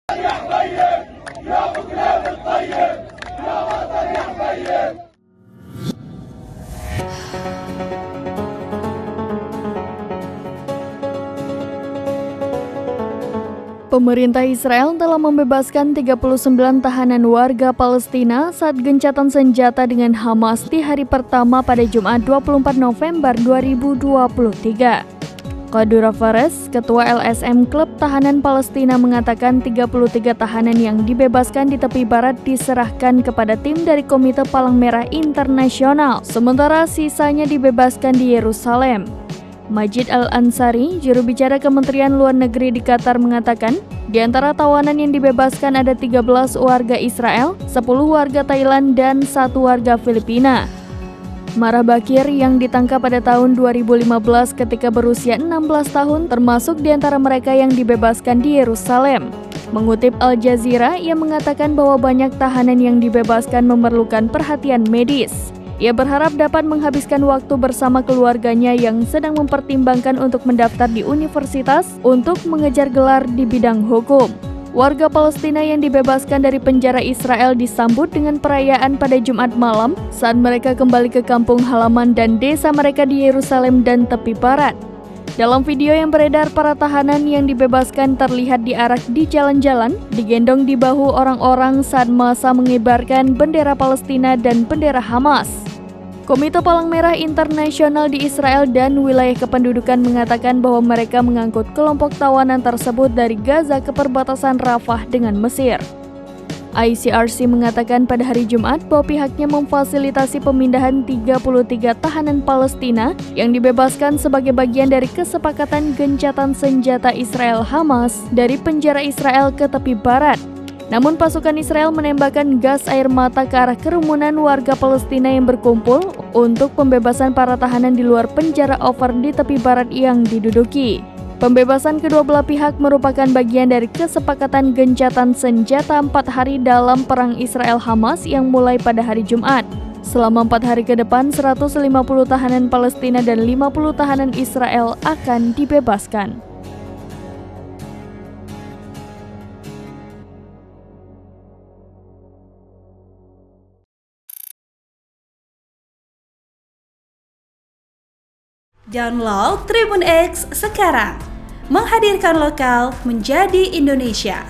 Pemerintah Israel telah membebaskan 39 tahanan warga Palestina saat gencatan senjata dengan Hamas di hari pertama pada Jumat 24 November 2023. Kadura Fares, Ketua LSM Klub Tahanan Palestina mengatakan 33 tahanan yang dibebaskan di tepi barat diserahkan kepada tim dari Komite Palang Merah Internasional, sementara sisanya dibebaskan di Yerusalem. Majid Al-Ansari, juru bicara Kementerian Luar Negeri di Qatar mengatakan, di antara tawanan yang dibebaskan ada 13 warga Israel, 10 warga Thailand, dan 1 warga Filipina. Marah Bakir yang ditangkap pada tahun 2015 ketika berusia 16 tahun termasuk di antara mereka yang dibebaskan di Yerusalem. Mengutip Al Jazeera, ia mengatakan bahwa banyak tahanan yang dibebaskan memerlukan perhatian medis. Ia berharap dapat menghabiskan waktu bersama keluarganya yang sedang mempertimbangkan untuk mendaftar di universitas untuk mengejar gelar di bidang hukum. Warga Palestina yang dibebaskan dari penjara Israel disambut dengan perayaan pada Jumat malam saat mereka kembali ke kampung halaman dan desa mereka di Yerusalem dan tepi barat. Dalam video yang beredar, para tahanan yang dibebaskan terlihat diarak di jalan-jalan, digendong di bahu orang-orang saat massa mengibarkan bendera Palestina dan bendera Hamas. Komite Palang Merah Internasional di Israel dan wilayah kependudukan mengatakan bahwa mereka mengangkut kelompok tawanan tersebut dari Gaza ke perbatasan Rafah dengan Mesir. ICRC mengatakan pada hari Jumat bahwa pihaknya memfasilitasi pemindahan 33 tahanan Palestina yang dibebaskan sebagai bagian dari kesepakatan gencatan senjata Israel Hamas dari penjara Israel ke tepi barat. Namun pasukan Israel menembakkan gas air mata ke arah kerumunan warga Palestina yang berkumpul untuk pembebasan para tahanan di luar penjara Ofer di tepi barat yang diduduki. Pembebasan kedua belah pihak merupakan bagian dari kesepakatan gencatan senjata 4 hari dalam perang Israel-Hamas yang mulai pada hari Jumat. Selama 4 hari ke depan, 150 tahanan Palestina dan 50 tahanan Israel akan dibebaskan. Download Tribun X sekarang, menghadirkan lokal menjadi Indonesia.